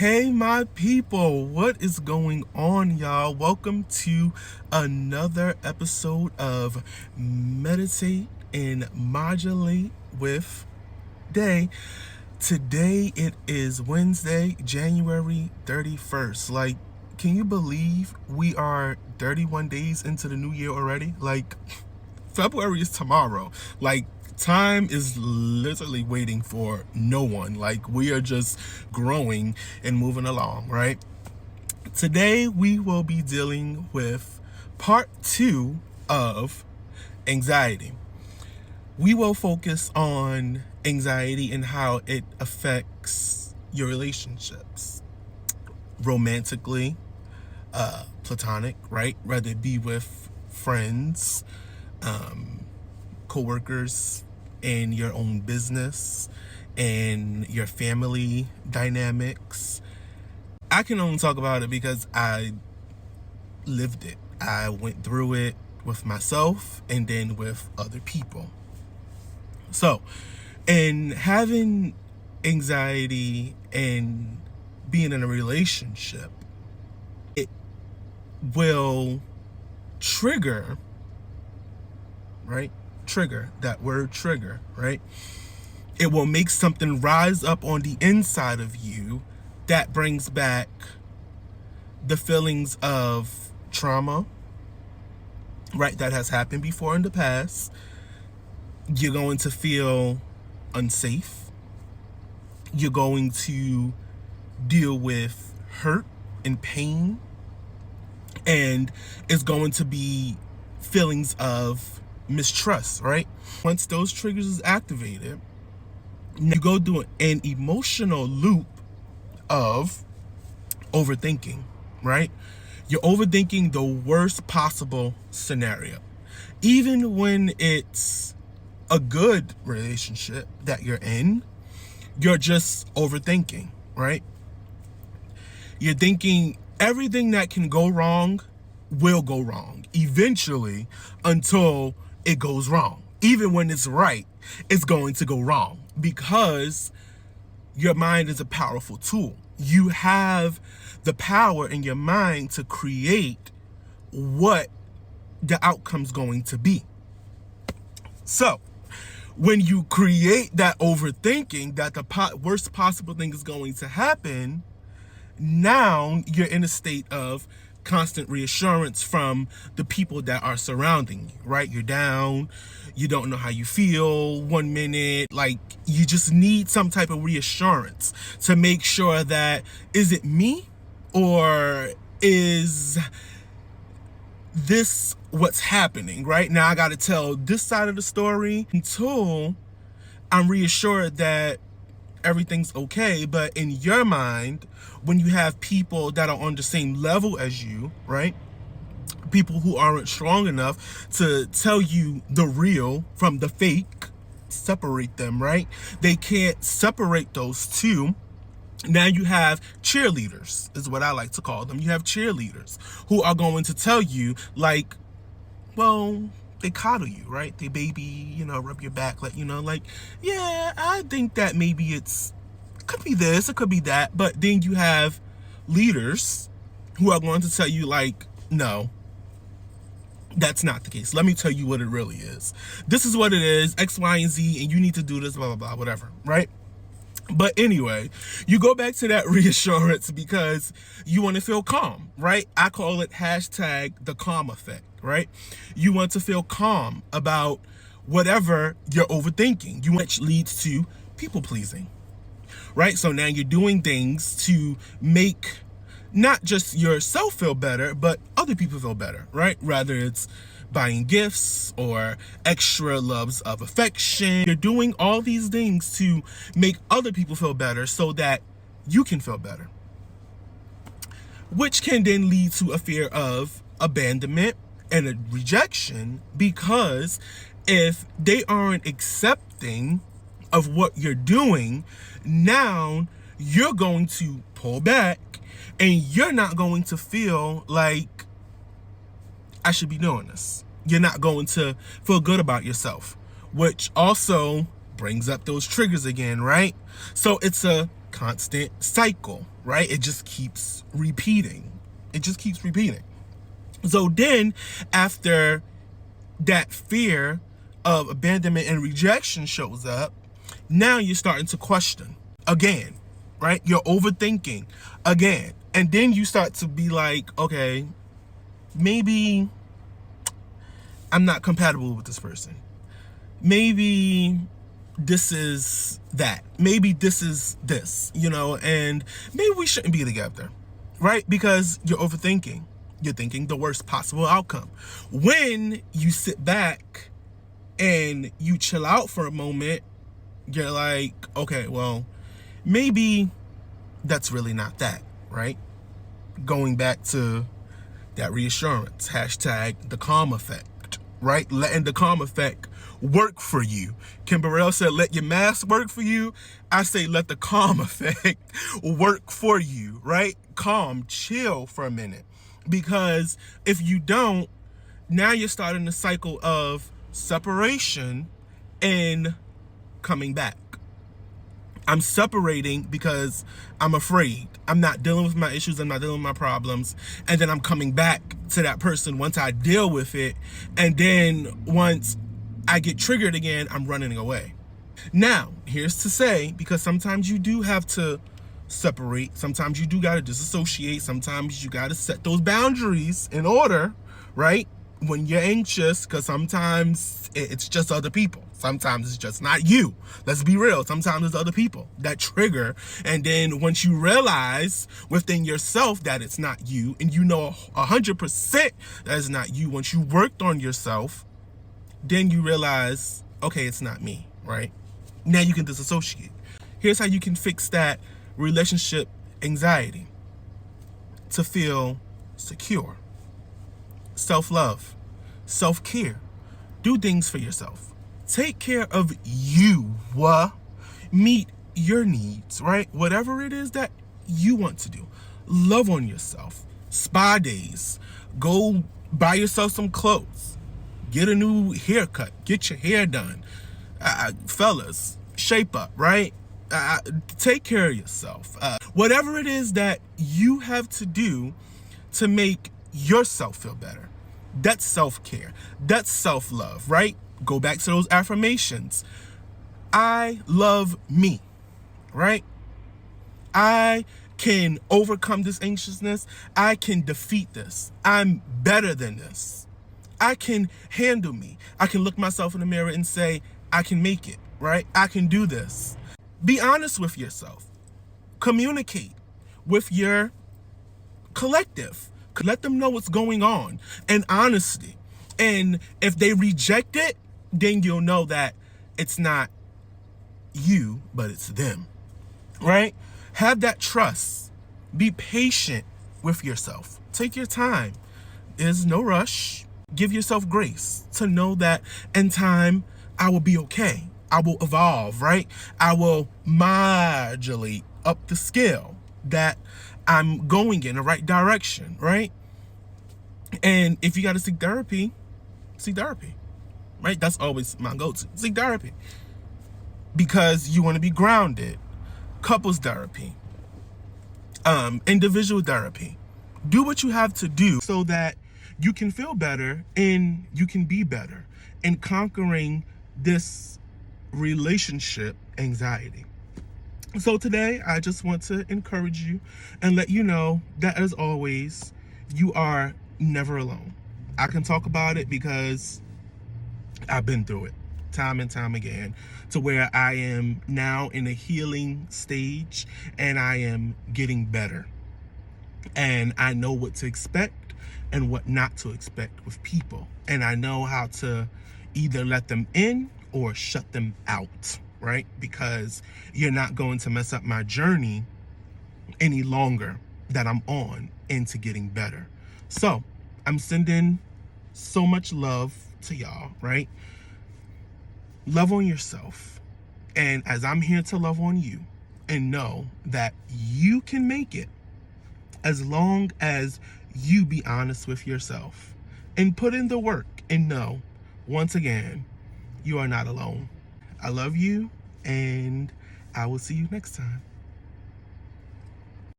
Hey my people, what is going on, y'all? Welcome to another episode of Meditate and Modulate with Day. Today it is Wednesday, January 31st. Like, can you believe we are 31 days into the new year already? Like, February is tomorrow. Like, time is literally waiting for no one. Like, we are just growing and moving along, right? Today we will be dealing with part 2 of anxiety. We will focus on anxiety and how it affects your relationships, romantically, platonic, right? Whether it be with friends, co-workers, in your own business, and your family dynamics. I can only talk about it because I lived it. I went through it with myself and then with other people. So, in having anxiety and being in a relationship, it will trigger, right? Trigger, that word trigger, right? It will make something rise up on the inside of you that brings back the feelings of trauma, right? That has happened before in the past. You're going to feel unsafe. You're going to deal with hurt and pain. And it's going to be feelings of mistrust, right? Once those triggers is activated, you go through an emotional loop of overthinking, right? You're overthinking the worst possible scenario. Even when it's a good relationship that you're in, you're just overthinking, right? You're thinking everything that can go wrong will go wrong eventually until it goes wrong. Even when it's right, it's going to go wrong because your mind is a powerful tool. You have the power in your mind to create what the outcome's going to be. So, when you create that overthinking that the worst possible thing is going to happen, now you're in a state of constant reassurance from the people that are surrounding you, right? You're down, you don't know how you feel 1 minute, like you just need some type of reassurance to make sure that, is it me or is this what's happening, right? Now I got to tell this side of the story until I'm reassured that everything's okay. But in your mind, when you have people that are on the same level as you, right? People who aren't strong enough to tell you the real from the fake, separate them, right? They can't separate those two. Now you have cheerleaders, is what I like to call them. You have cheerleaders who are going to tell you, like, well, they coddle you, right? They baby, rub your back, like, like, yeah, I think that maybe it could be this, it could be that. But then you have leaders who are going to tell you, like, no, that's not the case. Let me tell you what it really is. This is what it is, X, Y, and Z, and you need to do this, blah, blah, blah, whatever, right? But anyway, you go back to that reassurance because you want to feel calm, right? I call it hashtag the calm effect, right? You want to feel calm about whatever you're overthinking, which leads to people pleasing, right? So now you're doing things to make not just yourself feel better, but other people feel better, right? Rather it's buying gifts or extra loves of affection. You're doing all these things to make other people feel better so that you can feel better, which can then lead to a fear of abandonment and a rejection, because if they aren't accepting of what you're doing, now you're going to pull back and you're not going to feel like I should be doing this. You're not going to feel good about yourself, which also brings up those triggers again, right? So it's a constant cycle, right? It just keeps repeating. So then, after that fear of abandonment and rejection shows up, now you're starting to question again, right? You're overthinking again. And then you start to be like, okay, maybe I'm not compatible with this person. Maybe this is that. Maybe this is this, and maybe we shouldn't be together, right? Because you're overthinking. You're thinking the worst possible outcome. When you sit back and you chill out for a moment, you're like, okay, well, maybe that's really not that, right? Going back to that reassurance, hashtag the calm effect, right? Letting the calm effect work for you. Kim Burrell said, let your mask work for you. I say, let the calm effect work for you, right? Calm, chill for a minute. Because if you don't, now you're starting a cycle of separation and coming back. I'm separating because I'm afraid. I'm not dealing with my issues. I'm not dealing with my problems. And then I'm coming back to that person once I deal with it. And then once I get triggered again, I'm running away. Now, here's to say, because sometimes you do have to separate. Sometimes you do got to disassociate. Sometimes you got to set those boundaries in order, right? When you're anxious, because sometimes it's just other people. Sometimes it's just not you. Let's be real. Sometimes it's other people that trigger. And then once you realize within yourself that it's not you, and you know 100% that it's not you, once you worked on yourself, then you realize, okay, it's not me, right? Now you can disassociate. Here's how you can fix that relationship anxiety. To feel secure. Self-love, self-care. Do things for yourself. Take care of you. Meet your needs, right? Whatever it is that you want to do. Love on yourself. Spa days. Go buy yourself some clothes. Get a new haircut. Get your hair done. Fellas, shape up, right? Take care of yourself. Whatever it is that you have to do to make yourself feel better. That's self-care. That's self-love, right? Go back to those affirmations. I love me, right? I can overcome this anxiousness. I can defeat this. I'm better than this. I can handle me. I can look myself in the mirror and say, I can make it, right? I can do this. Be honest with yourself. Communicate with your collective. Let them know what's going on. And honesty. And if they reject it, then you'll know that it's not you, but it's them. Right? Have that trust. Be patient with yourself. Take your time. There's no rush. Give yourself grace to know that in time, I will be okay. I will evolve, right? I will modulate up the scale that I'm going in the right direction, right? And if you got to seek therapy, right? That's always my go-to. Seek therapy. Because you want to be grounded. Couples therapy. Individual therapy. Do what you have to do so that you can feel better and you can be better in conquering this relationship anxiety. So today, I just want to encourage you and let you know that, as always, you are never alone. I can talk about it because I've been through it time and time again, to where I am now in a healing stage and I am getting better. And I know what to expect and what not to expect with people. And I know how to either let them in or shut them out, right? Because you're not going to mess up my journey any longer that I'm on into getting better. So I'm sending so much love to y'all, right? Love on yourself. And as I'm here to love on you, and know that you can make it as long as you be honest with yourself and put in the work and know, once again, you are not alone. I love you, and I will see you next time.